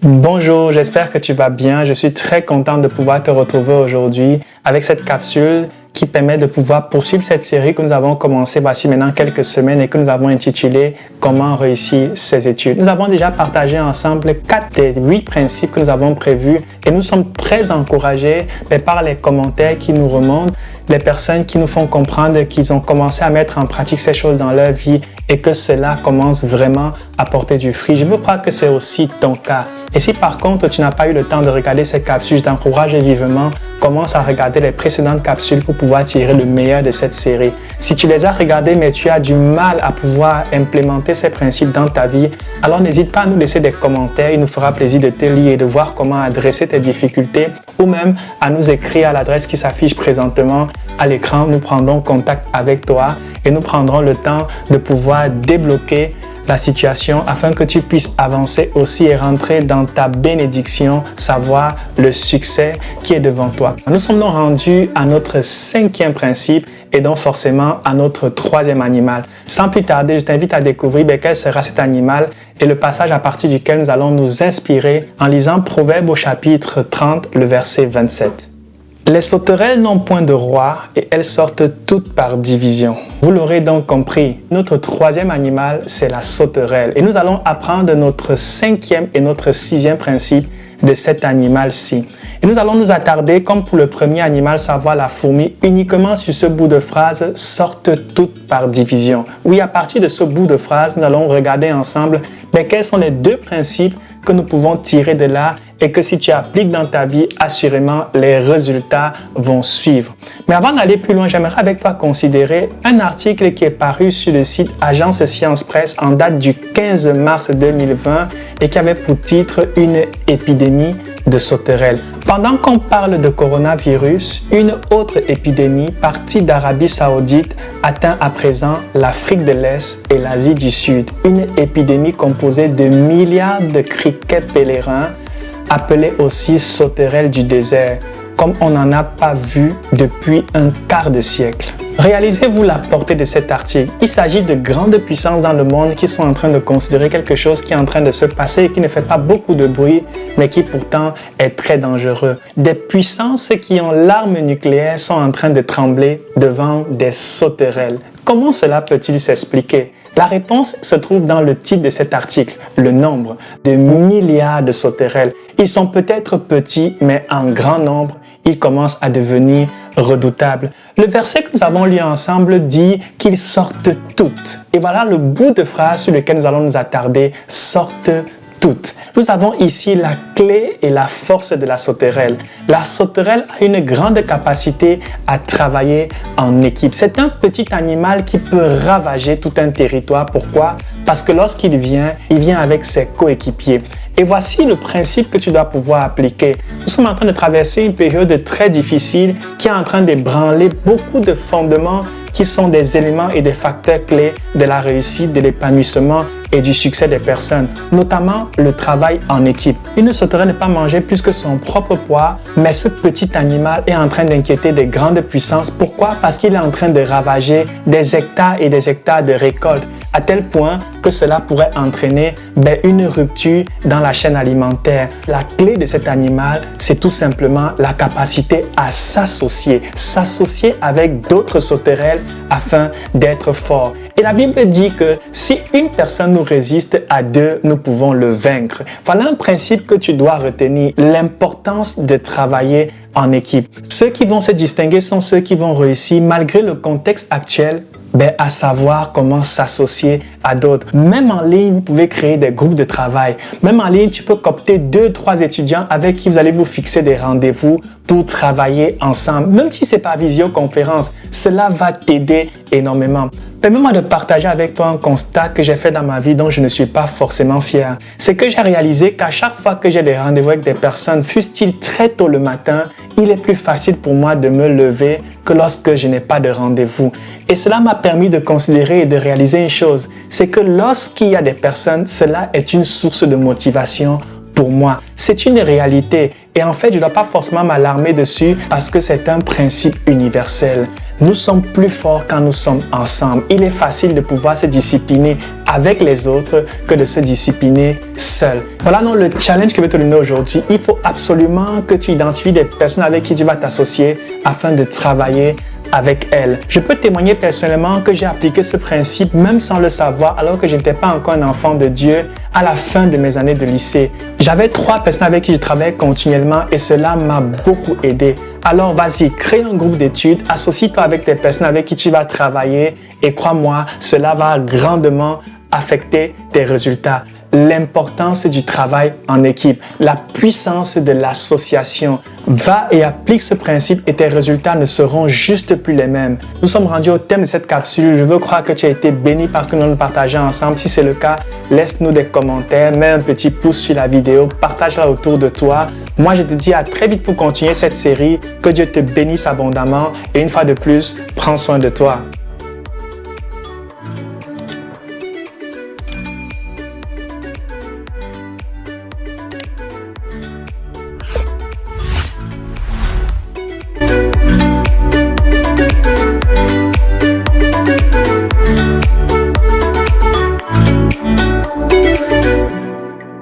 Bonjour, j'espère que tu vas bien. Je suis très content de pouvoir te retrouver aujourd'hui avec cette capsule qui permet de pouvoir poursuivre cette série que nous avons commencé voici maintenant quelques semaines et que nous avons intitulée « Comment réussir ses études ». Nous avons déjà partagé ensemble 4 des 8 principes que nous avons prévus et nous sommes très encouragés par les commentaires qui nous remontent, les personnes qui nous font comprendre qu'ils ont commencé à mettre en pratique ces choses dans leur vie et que cela commence vraiment à porter du fruit. Je veux croire que c'est aussi ton cas. Et si par contre tu n'as pas eu le temps de regarder ces capsules, je t'encourage vivement, commence à regarder les précédentes capsules pour pouvoir tirer le meilleur de cette série. Si tu les as regardées mais tu as du mal à pouvoir implémenter ces principes dans ta vie, alors n'hésite pas à nous laisser des commentaires, il nous fera plaisir de te lire et de voir comment adresser tes difficultés ou même à nous écrire à l'adresse qui s'affiche présentement à l'écran. Nous prendrons contact avec toi et nous prendrons le temps de pouvoir débloquer la situation afin que tu puisses avancer aussi et rentrer dans ta bénédiction, savoir le succès qui est devant toi. Nous sommes donc rendus à notre 5e principe et donc forcément à notre 3e animal. Sans plus tarder, je t'invite à découvrir quel sera cet animal et le passage à partir duquel nous allons nous inspirer en lisant Proverbe au chapitre 30, le verset 27. Les sauterelles n'ont point de roi et elles sortent toutes par division. Vous l'aurez donc compris, notre 3e animal, c'est la sauterelle. Et nous allons apprendre notre 5e et notre 6e principe de cet animal-ci. Et nous allons nous attarder, comme pour le premier animal, savoir la fourmi, uniquement sur ce bout de phrase, sortent toutes par division. Oui, à partir de ce bout de phrase, nous allons regarder ensemble quels sont les 2 principes que nous pouvons tirer de là et que si tu appliques dans ta vie, assurément, les résultats vont suivre. Mais avant d'aller plus loin, j'aimerais avec toi considérer un article qui est paru sur le site Agence Science Presse en date du 15 mars 2020 et qui avait pour titre « Une épidémie de sauterelles ». Pendant qu'on parle de coronavirus, une autre épidémie partie d'Arabie Saoudite atteint à présent l'Afrique de l'Est et l'Asie du Sud. Une épidémie composée de milliards de criquets pèlerins appelés aussi sauterelles du désert, comme on n'en a pas vu depuis un quart de siècle. Réalisez-vous la portée de cet article. Il s'agit de grandes puissances dans le monde qui sont en train de considérer quelque chose qui est en train de se passer et qui ne fait pas beaucoup de bruit, mais qui pourtant est très dangereux. Des puissances qui ont l'arme nucléaire sont en train de trembler devant des sauterelles. Comment cela peut-il s'expliquer? La réponse se trouve dans le titre de cet article, le nombre de milliards de sauterelles. Ils sont peut-être petits, mais en grand nombre, ils commencent à devenir redoutables. Le verset que nous avons lu ensemble dit qu'ils sortent toutes. Et voilà le bout de phrase sur lequel nous allons nous attarder, sortent toutes. Nous avons ici la clé et la force de la sauterelle. La sauterelle a une grande capacité à travailler en équipe. C'est un petit animal qui peut ravager tout un territoire. Pourquoi? Parce que lorsqu'il vient, il vient avec ses coéquipiers. Et voici le principe que tu dois pouvoir appliquer. Nous sommes en train de traverser une période très difficile qui est en train d'ébranler beaucoup de fondements qui sont des éléments et des facteurs clés de la réussite, de l'épanouissement et du succès des personnes, notamment le travail en équipe. Une sauterelle ne peut pas manger plus que son propre poids, mais ce petit animal est en train d'inquiéter des grandes puissances. Pourquoi? Parce qu'il est en train de ravager des hectares et des hectares de récoltes, à tel point que cela pourrait entraîner une rupture dans la chaîne alimentaire. La clé de cet animal, c'est tout simplement la capacité à s'associer avec d'autres sauterelles afin d'être fort. Et la Bible dit que si une personne nous résiste, à 2, nous pouvons le vaincre. Voilà un principe que tu dois retenir, l'importance de travailler en équipe. Ceux qui vont se distinguer sont ceux qui vont réussir malgré le contexte actuel, à savoir comment s'associer à d'autres. Même en ligne, vous pouvez créer des groupes de travail. Même en ligne, tu peux coopter 2-3 étudiants avec qui vous allez vous fixer des rendez-vous pour travailler ensemble. Même si ce n'est pas visioconférence, cela va t'aider énormément. Permets-moi de partager avec toi un constat que j'ai fait dans ma vie dont je ne suis pas forcément fier. C'est que j'ai réalisé qu'à chaque fois que j'ai des rendez-vous avec des personnes, fussent-ils très tôt le matin, il est plus facile pour moi de me lever que lorsque je n'ai pas de rendez-vous. Et cela m'a permis de considérer et de réaliser une chose, c'est que lorsqu'il y a des personnes, cela est une source de motivation pour moi. C'est une réalité. Et en fait, je ne dois pas forcément m'alarmer dessus parce que c'est un principe universel. Nous sommes plus forts quand nous sommes ensemble. Il est facile de pouvoir se discipliner avec les autres que de se discipliner seul. Voilà donc le challenge que je vais te donner aujourd'hui. Il faut absolument que tu identifies des personnes avec qui tu vas t'associer afin de travailler avec elles. Je peux témoigner personnellement que j'ai appliqué ce principe même sans le savoir alors que je n'étais pas encore un enfant de Dieu à la fin de mes années de lycée. J'avais 3 personnes avec qui je travaillais continuellement et cela m'a beaucoup aidé. Alors vas-y, crée un groupe d'études, associe-toi avec des personnes avec qui tu vas travailler et crois-moi, cela va grandement affecter tes résultats. L'importance du travail en équipe, la puissance de l'association. Va et applique ce principe et tes résultats ne seront juste plus les mêmes. Nous sommes rendus au thème de cette capsule. Je veux croire que tu as été béni parce que nous nous partageons ensemble. Si c'est le cas, laisse-nous des commentaires, mets un petit pouce sur la vidéo, partage-la autour de toi. Moi, je te dis à très vite pour continuer cette série. Que Dieu te bénisse abondamment et une fois de plus, prends soin de toi.